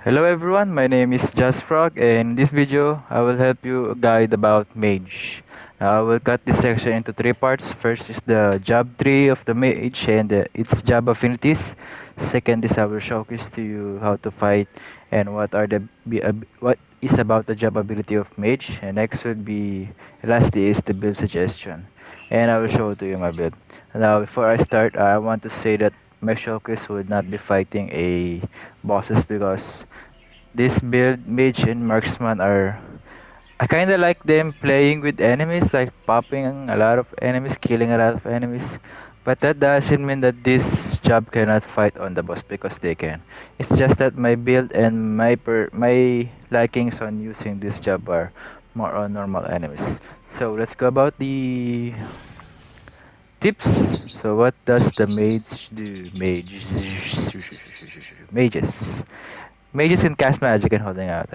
Hello everyone, my name is JustFrog and in this video I will help you guide about Mage. Now I will cut this section into three parts. First is the job tree of the Mage and its job affinities. Second is I will showcase to you how to fight and what is about the job ability of Mage. And next would be lastly is the build suggestion. And I will show to you my build. Now before I start, I want to say that my showcase would not be fighting a bosses because this build, Mage and Marksman are. I kinda like them playing with enemies, like popping a lot of enemies, killing a lot of enemies. But that doesn't mean that this job cannot fight on the boss because they can. It's just that my build and my likings on using this job are more on normal enemies. So let's go about the tips. So what does the mage do? Mages. Mages can cast magic and holding out.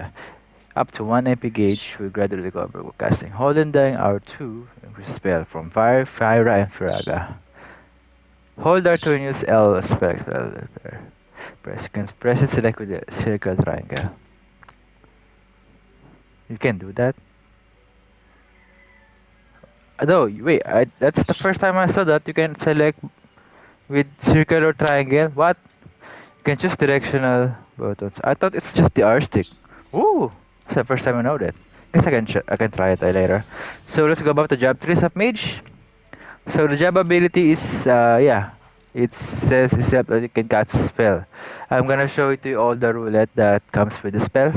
Up to 1 MP gauge will gradually recover while casting. Holding dying R2 increase spell from Fire, Fyra, and Firaga. Hold R2 and use L spell. Press and select with the circle triangle. You can do that. No, wait, that's the first time I saw that you can select with circle or triangle. What? You can choose directional buttons. I thought it's just the R stick. Ooh, it's the first time I know that. Guess I can try it later. So let's go about the job trees of Mage. So the job ability is it says except that you can cast spell. I'm gonna show it to you all the roulette that comes with the spell.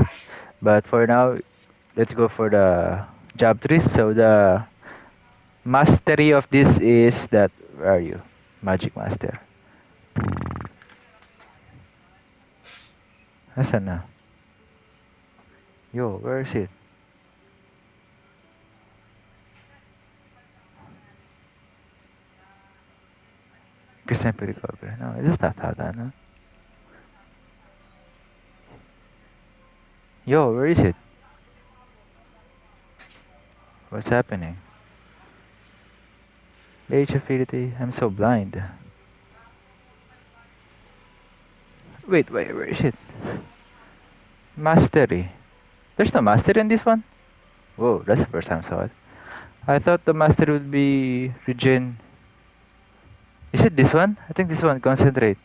But for now, let's go for the job trees. So the mastery of this is that where are you? Magic Master. Nasaan na? Yo, where is it? Christian recovery. No, it's not that, no? Yo, where is it? What's happening? Mage Affinity. I'm so blind. Wait, where is it? Mastery. There's no mastery in this one? Whoa, that's the first time I saw it. I thought the mastery would be regen. Is it this one? I think this one, concentrate.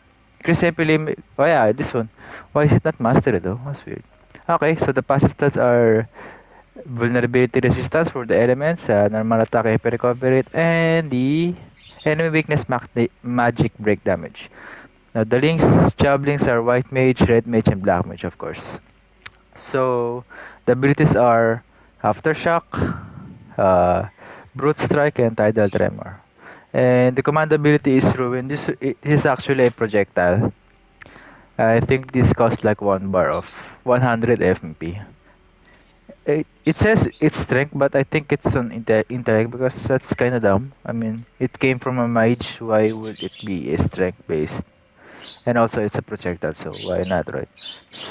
Oh yeah, this one. Why is it not mastery though? That's weird. Okay, so the passive stats are vulnerability resistance for the elements, normal attack AP recovery rate, and the enemy weakness magic break damage. Now the job links are white mage, red mage, and black mage, of course. So the abilities are aftershock, brute strike, and tidal tremor. And the command ability is ruin. This is actually a projectile. I think this costs like 1 bar of 100 FMP. It says it's strength, but I think it's on intellect because that's kind of dumb. I mean, it came from a mage. Why would it be a strength based? And also, it's a projectile, so why not, right?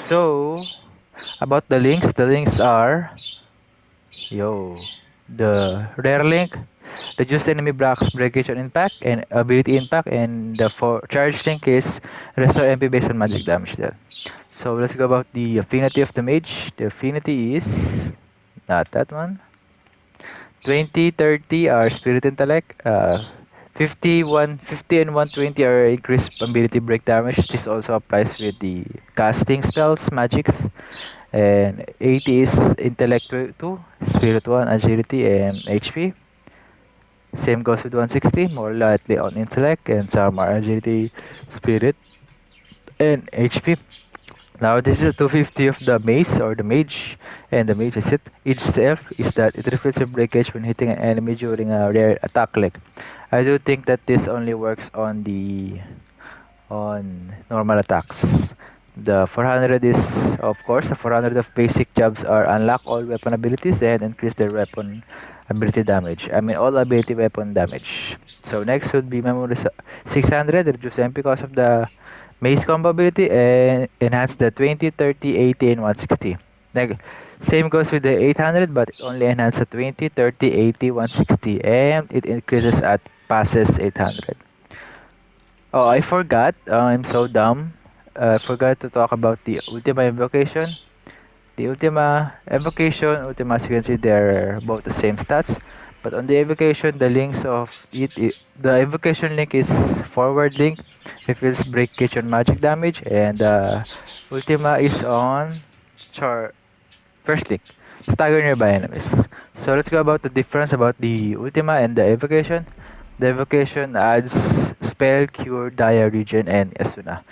So, about the links are the rare link, reduce enemy blocks breakage on impact and ability impact, and the charge link is restore MP based on magic damage dealt. So let's go about the affinity of the mage. The affinity is not that one. 20, 30 are spirit intellect. 50 and 120 are increased ability break damage. This also applies with the casting spells, magics. And 80 is intellect 2, spirit 1, agility, and HP. Same goes with 160, more likely on intellect, and some are agility, spirit, and HP. Now this is a 250 of the mace or the mage, and the mage is itself is that it refills your breakage when hitting an enemy during a rare attack leg. I do think that this only works on normal attacks. The 400 is of course the 400 of basic jobs are unlock all weapon abilities and increase their weapon ability damage. I mean all ability weapon damage. So next would be memory 600 reduce MP because of the Mace combo ability and enhance the 20, 30, 80, and 160. Same goes with the 800, but it only enhances the 20, 30, 80, 160, and it increases at passes 800. Oh, I forgot. I'm so dumb. forgot to talk about the Ultima Invocation. The Ultima Evocation, Ultima, as you can see, they're both the same stats. But on the Evocation, the links of the Evocation link is forward link, refills breakage on magic damage, and Ultima is on char first link, stagger nearby enemies. So let's go about the difference about the Ultima and the Evocation. The Evocation adds spell, cure, dia, regen, and esuna.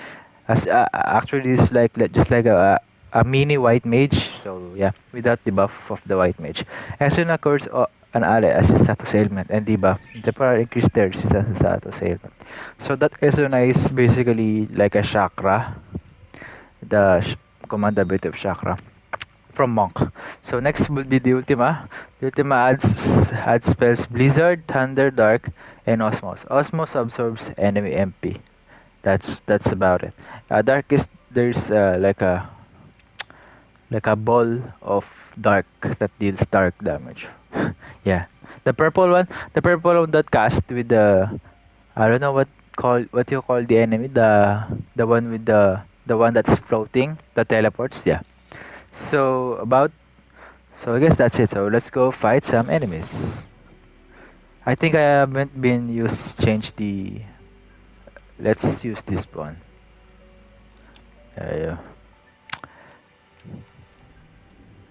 As actually, it's like just like a mini white mage. So yeah, without the buff of the white mage. Esuna cures an ally as a status ailment and debuff. Temporarily increase their resistance to status ailment. So that Esuna is basically like a chakra, the command ability of chakra from Monk. So next will be the Ultima. The Ultima adds spells Blizzard, Thunder, Dark, and Osmose. Osmose absorbs enemy MP. That's about it. Dark is there's like a ball of dark that deals dark damage. Yeah. The purple one that cast with the I don't know what you call the enemy, the one with the one that's floating, the teleports, yeah. So about so I guess that's it. So let's go fight some enemies. I think I haven't been used change the let's use this one. Yeah.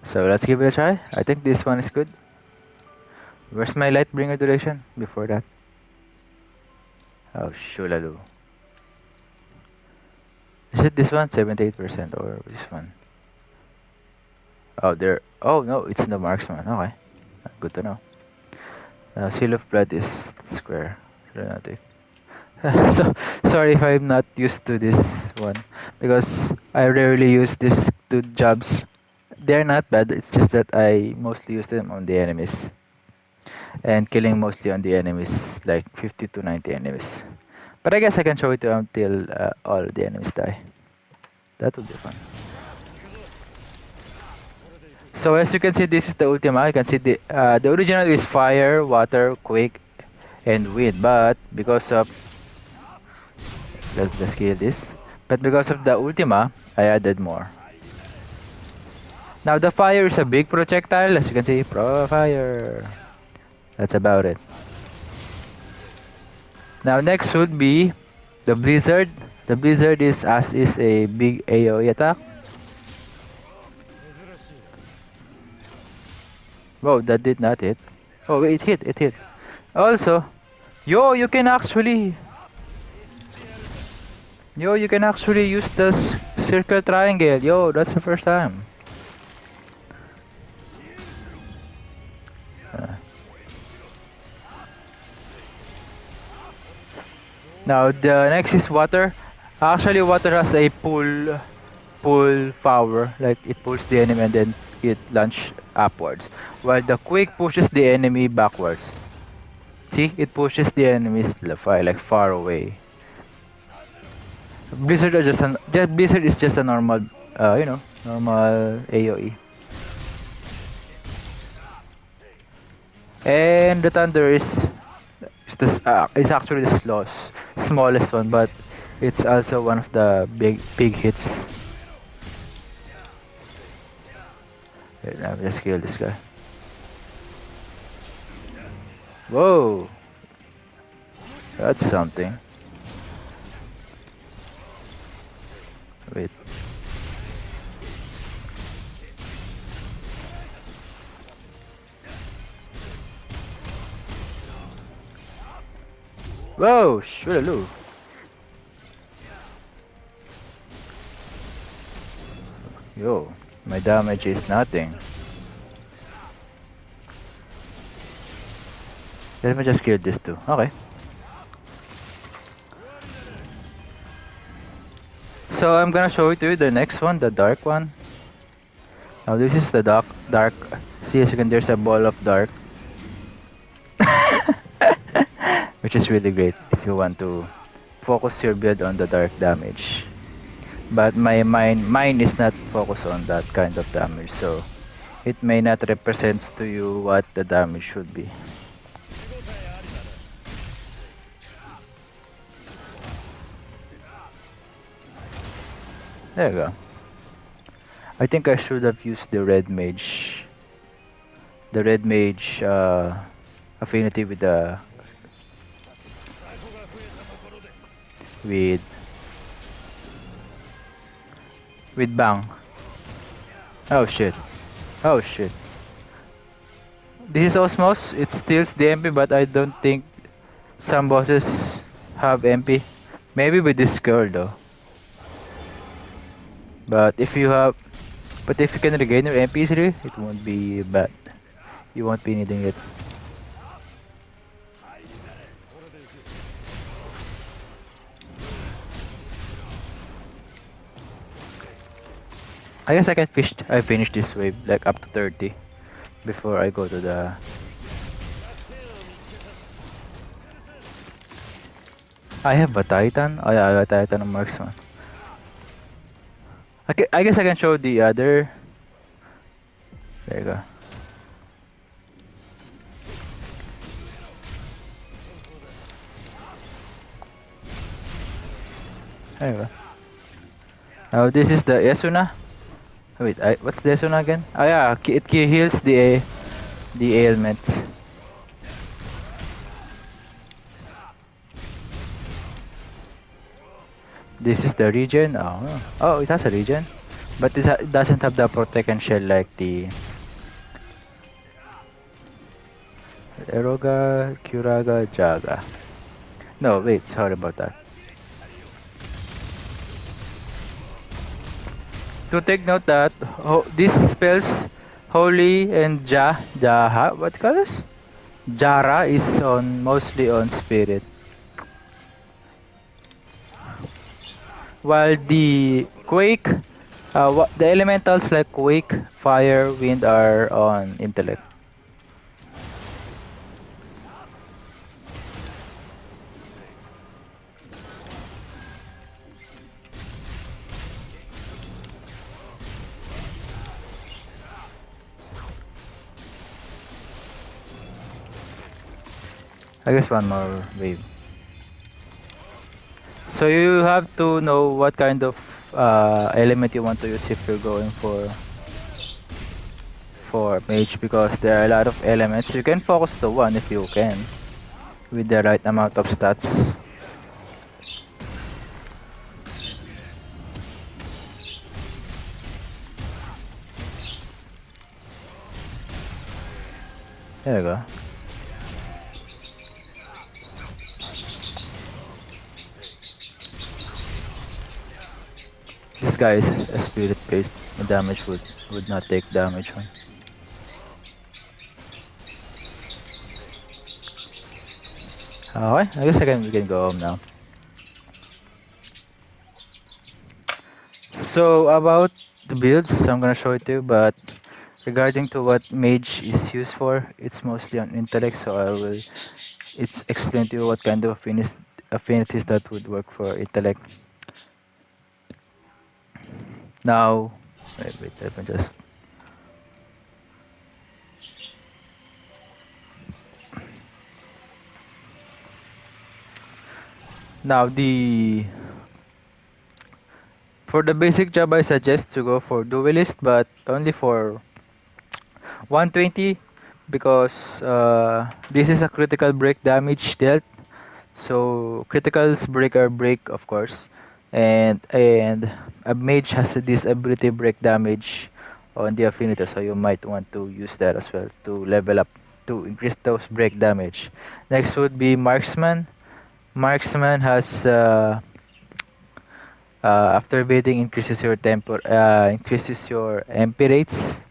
So let's give it a try. I think this one is good. Where's my Lightbringer duration before that? Oh, shulalu. Is it this one? 78% or this one? Oh, there. Oh, no, it's the marksman. Okay. Good to know. Seal of Blood is square. Lunatic. So, sorry if I'm not used to this one. Because I rarely use these two jobs. They're not bad. It's just that I mostly use them on the enemies. And killing mostly on the enemies. Like 50 to 90 enemies. But I guess I can show it to until all the enemies die. That would be fun. So as you can see, this is the Ultima. You can see the original is fire, water, quake, and wind. But because of let's kill this. But because of the Ultima, I added more. Now the fire is a big projectile. As you can see, pro fire. That's about it. Now next would be the blizzard. The blizzard is a big AoE attack. Whoa, that did not hit. Oh, it hit. Also, you can actually use the circle triangle. Yo, that's the first time. Now the next is water. Actually, water has a pull power, like it pulls the enemy and then it launch upwards, while the quake pushes the enemy backwards. See, it pushes the enemies like far away. Blizzard is just a normal, normal AOE. And the thunder is actually the smallest one, but it's also one of the big hits. Wait, let me just kill this guy. Whoa, that's something. Wait. Whoa, shootaloo. Yo, my damage is nothing. Let me just kill this too. Okay. So I'm gonna show it to you the next one, the dark one. Now this is the dark. See, as you can, there's a ball of dark. Which is really great if you want to focus your build on the dark damage. But mine is not focused on that kind of damage, so it may not represent to you what the damage should be. There you go. I think I should have used the red mage. The red mage affinity with with bang. Oh shit. Oh shit. This is osmose. It steals the MP, but I don't think some bosses have MP. Maybe with this girl though. But if you have, but if you can regain your MP easily, it won't be bad. You won't be needing it. I guess I finish this wave like up to 30 before I go to the. I have a Titan. Oh yeah, I have a Titan and Marksman. Okay, I guess I can show the other. There you go. There you go. Now this is the esuna. Wait, what's the esuna again? Oh yeah, it heals the ailment. This is the regen. Oh, oh, it has a regen, but it doesn't have the protect and shell like the Eroga, Curaga, Jaga. No, wait, sorry about that. To take note that these spells, Holy and Jaha, what colors? Jara is on mostly on spirit, while the quake, the elementals like quake, fire, wind are on intellect. I guess one more wave. So you have to know what kind of element you want to use if you're going for mage, because there are a lot of elements. You can focus the one if you can with the right amount of stats. There you go. This guy is a spirit based. The damage would not take damage on. Okay, I guess we can go home now. So about the builds, I'm gonna show it to you, but regarding to what mage is used for, it's mostly on intellect, so it's explain to you what kind of affinities that would work for intellect. Now, wait, let me just. Now for the basic job, I suggest to go for duelist, but only for 120, because this is a critical break damage dealt. So criticals break of course, and a mage has this ability break damage on the affinity, so you might want to use that as well to level up to increase those break damage. Next would be marksman. Marksman has after baiting increases your MP rates,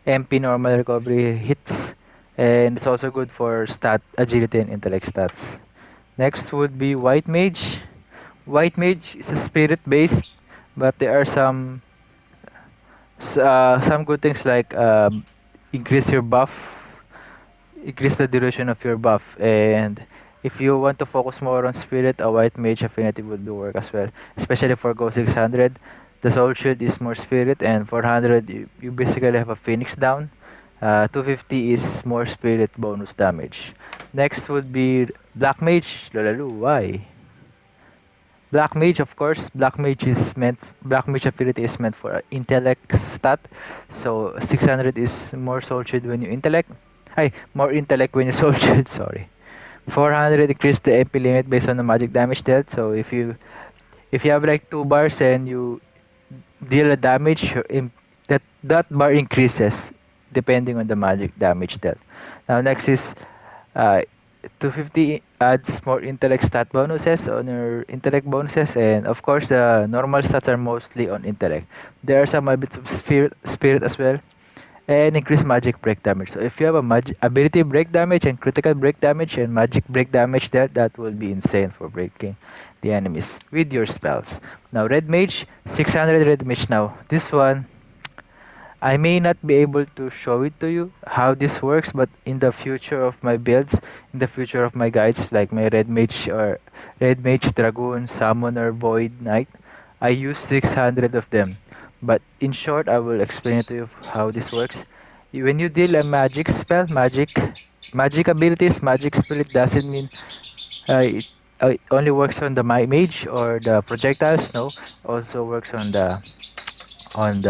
MP normal recovery hits, and it's also good for stat agility and intellect stats. Next would be white mage. White mage is a spirit based, but there are some good things like increase your buff, increase the duration of your buff, and if you want to focus more on spirit, a white mage affinity would do work as well, especially for go 600. The soul shield is more spirit, and 400 you basically have a phoenix down. 250 is more spirit bonus damage. Next would be black mage. Lolalu, why? Black Mage, of course. Black Mage ability is meant for intellect stat. So 600 is more soul shield when you intellect. More intellect when you soul shield. Sorry. 400 increase the MP limit based on the magic damage dealt. So if you have like 2 bars and you deal a damage, that bar increases depending on the magic damage dealt. Now next is uh, 250 adds more intellect stat bonuses on your intellect bonuses, and of course the normal stats are mostly on intellect. There are some a bit of spirit as well, and increase magic break damage. So if you have a ability break damage and critical break damage and magic break damage, that will be insane for breaking the enemies with your spells. Now red mage, 600 red mage. Now this one I may not be able to show it to you how this works, but in the future of my builds, in the future of my guides, like my Red Mage or Red Mage Dragoon, Summoner, Void Knight, I use 600 of them. But in short, I will explain it to you how this works. When you deal a magic spell, magic abilities, magic spirit doesn't mean it only works on the mage or the projectiles. No, also works on the what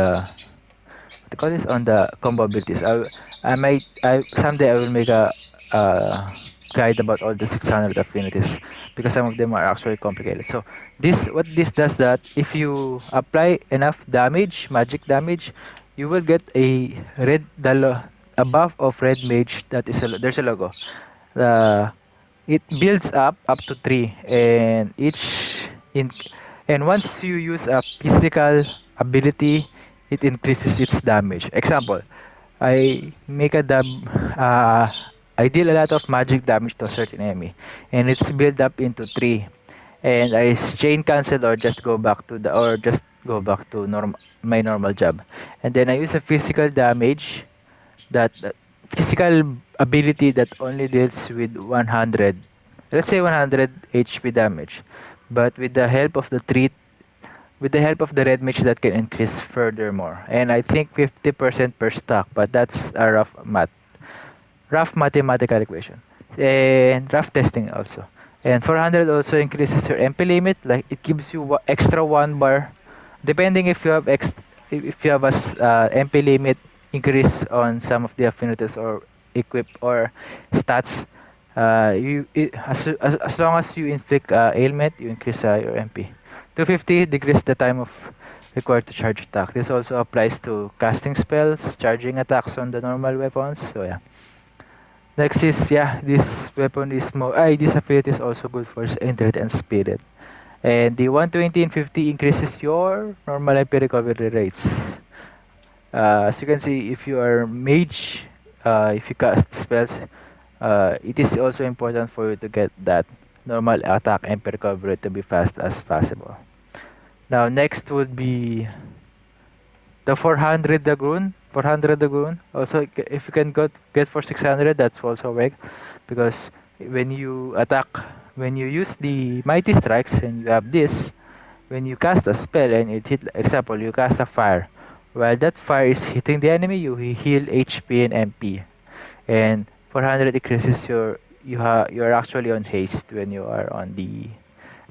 do you call this, on the combo abilities. I someday I will make a guide about all the 600 affinities because some of them are actually complicated. So this does that if you apply enough damage, magic damage, you will get a a buff of red mage. There's a logo. The it builds up to 3, in and once you use a physical ability, it increases its damage. Example, I make a dab uh, I deal a lot of magic damage to a certain enemy, and it's built up into 3, and I chain cancel or just go back to my normal job, and then I use a that physical ability that only deals with 100, let's say 100 HP damage, but with the help of the red mage, that can increase furthermore, and I think 50% per stack, but that's a rough mathematical equation, and rough testing also. And 400 also increases your MP limit, like it gives you extra 1 bar, depending if you have MP limit increase on some of the affinities or equip or stats. As long as you inflict ailment, you increase your MP. 250 decrease the time of required to charge attack. This also applies to casting spells, charging attacks on the normal weapons. So yeah. Next is, this weapon is more. This ability is also good for intellect and spirit. And the 120 and 50 increases your normal MP recovery rates. As you can see, if you are mage, if you cast spells, it is also important for you to get that normal attack MP recovery to be fast as possible. Now next would be the 400 Dragoon. 400 Dragoon. Also, if you can get for 600, that's also work, because when you attack, when you use the mighty strikes and you have this, when you cast a spell and it hit, example, you cast a fire, while that fire is hitting the enemy, you heal HP and MP, and 400 increases you're actually on haste when you are on the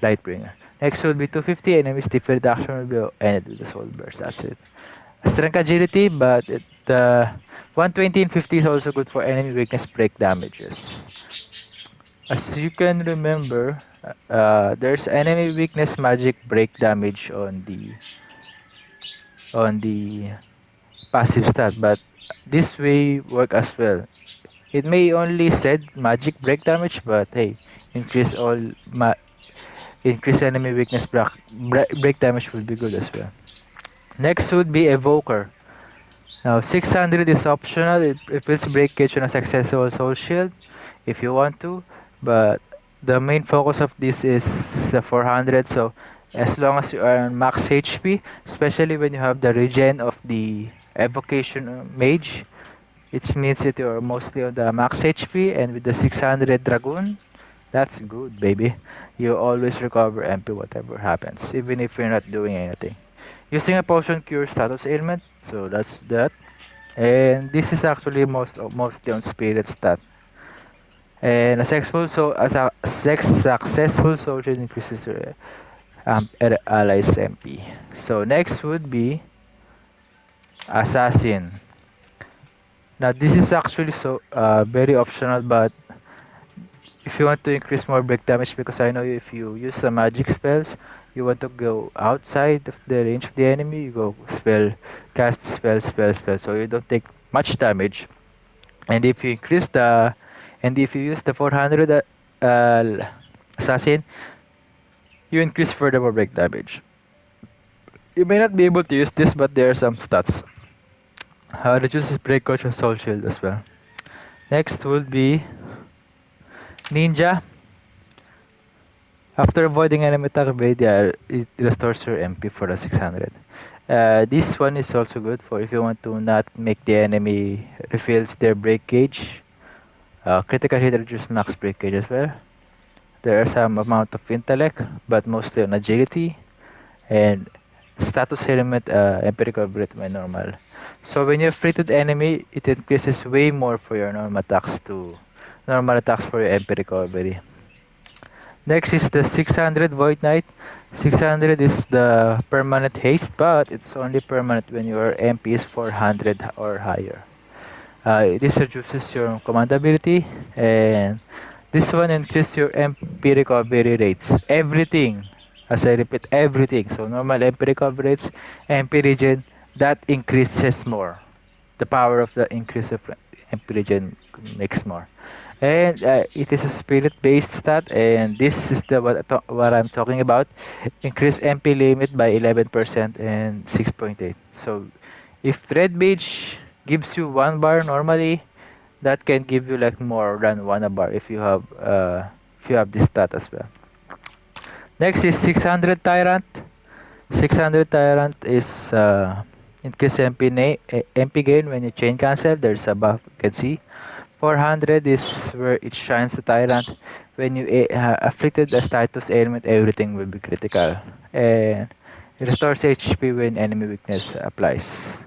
Lightbringer. Next will be 250 enemies defeated action will be ended with the soul burst. That's it. Strength agility, but the 120 and 50 is also good for enemy weakness break damages. As you can remember, there's enemy weakness magic break damage on the passive stat, but this way work as well. It may only said magic break damage, but hey, increase all increase enemy weakness break damage will be good as well. Next would be Evoker. Now 600 is optional. It puts breakage on a successful soul shield if you want to, but the main focus of this is the 400. So as long as you are on max HP, especially when you have the regen of the evocation mage, it means that you're mostly on the max HP, and with the 600 dragoon, that's good, baby. You always recover MP whatever happens, even if you're not doing anything. Using a potion cure status ailment, so that's that. And this is actually mostly on spirit stat. And a successful soldier increases your allies MP. So next would be Assassin. Now this is actually so very optional, but if you want to increase more break damage, because I know if you use the magic spells, you want to go outside of the range of the enemy, you go cast spell, so you don't take much damage. And if you if you use the 400 assassin, you increase furthermore break damage. You may not be able to use this, but there are some stats. Reduces break coach and soul shield as well. Next will be ninja. After avoiding enemy attack by it restores your MP for the 600. This one is also good for if you want to not make the enemy refills their break gauge. Critical hit reduces max break gauge as well. There are some amount of intellect, but mostly on agility and status element MP recovery to my normal. So when you're frited enemy, it increases way more for your normal attacks for your MP recovery. Next is the 600 Void Knight. 600 is the permanent haste, but it's only permanent when your MP is 400 or higher. This reduces your command ability, and this one increases your MP recovery rates. Everything, as I repeat, everything. So normal MP recovery rates, MP regen, that increases more. The power of the increase of MP regen makes more. And it is a spirit-based stat, and this is what I'm talking about. Increase MP limit by 11% and 6.8. So if Red Mage gives you 1 bar normally, that can give you like more than 1 bar if you have this stat as well. Next is 600 Tyrant. 600 Tyrant is increase MP gain when you chain cancel. There's a buff you can see. 400 is where it shines the Tyrant. When you afflicted a status ailment, everything will be critical. And it restores HP when enemy weakness applies.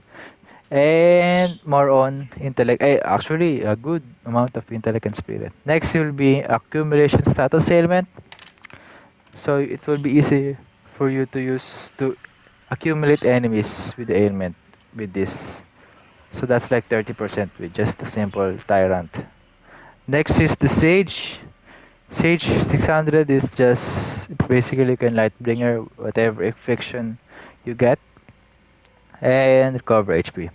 And more on intellect. Actually, a good amount of intellect and spirit. Next will be accumulation status ailment. So it will be easy for you to use to accumulate enemies with the ailment with this. So that's like 30% with just a simple Tyrant. Next is the Sage. Sage 600 is just basically you can Lightbringer whatever affliction you get and recover HP.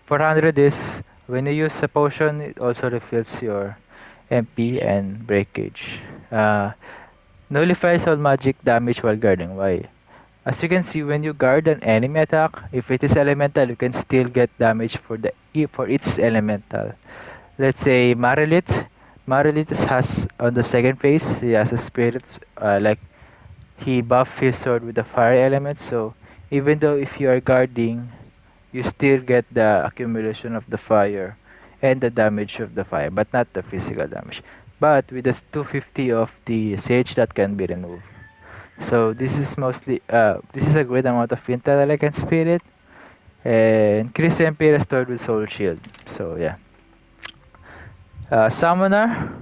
400 is when you use a potion, it also refills your MP and break gauge. Nullifies all magic damage while guarding. Why? As you can see, when you guard an enemy attack, if it is elemental, you can still get damage for its elemental. Let's say Marilith. Marilith has on the second phase, he has a spirit like he buffed his sword with the fire element. So even though if you are guarding, you still get the accumulation of the fire and the damage of the fire, but not the physical damage. But with the 250 of the sage, that can be removed. So this is mostly this is a great amount of intellect and spirit, and increase MP restored with soul shield. So yeah. Summoner,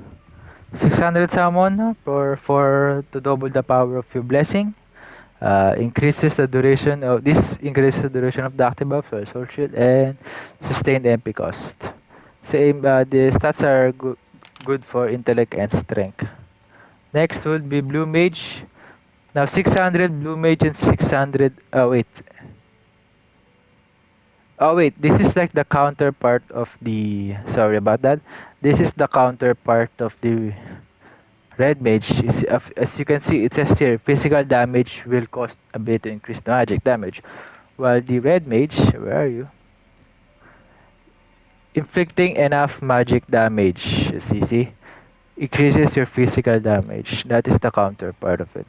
600 summon for to double the power of your blessing. Increases the duration of the active buff, so soul shield, and sustained MP cost. Same, the stats are good for intellect and strength. Next would be blue mage. Now 600 blue mage and 600. Oh wait, this is like the counterpart of the. Sorry about that. This is the counterpart of the red mage. As you can see, it says here physical damage will cost a bit to increase the magic damage, while the red mage, where are you? Inflicting enough magic damage. See, increases your physical damage. That is the counterpart of it.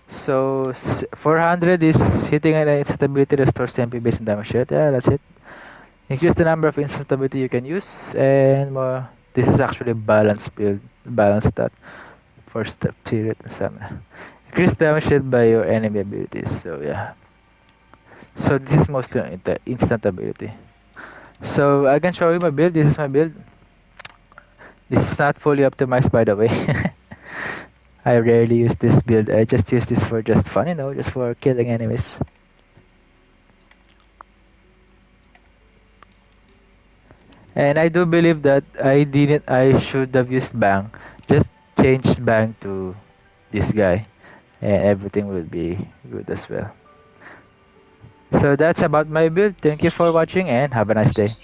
So 400 is hitting an instant ability restores MP based on damage. Yeah, that's it. Increase the number of instant ability you can use, and more. This is actually balanced build, balanced stat for spirit and stamina. Increase damage dealt by your enemy abilities. So yeah. So this is mostly instant ability. So I can show you my build. This is my build. This is not fully optimized, by the way. I rarely use this build. I just use this for just fun, just for killing enemies. And I do believe that I should have used Bang. Just change Bang to this guy, and everything will be good as well. So that's about my build. Thank you for watching and have a nice day.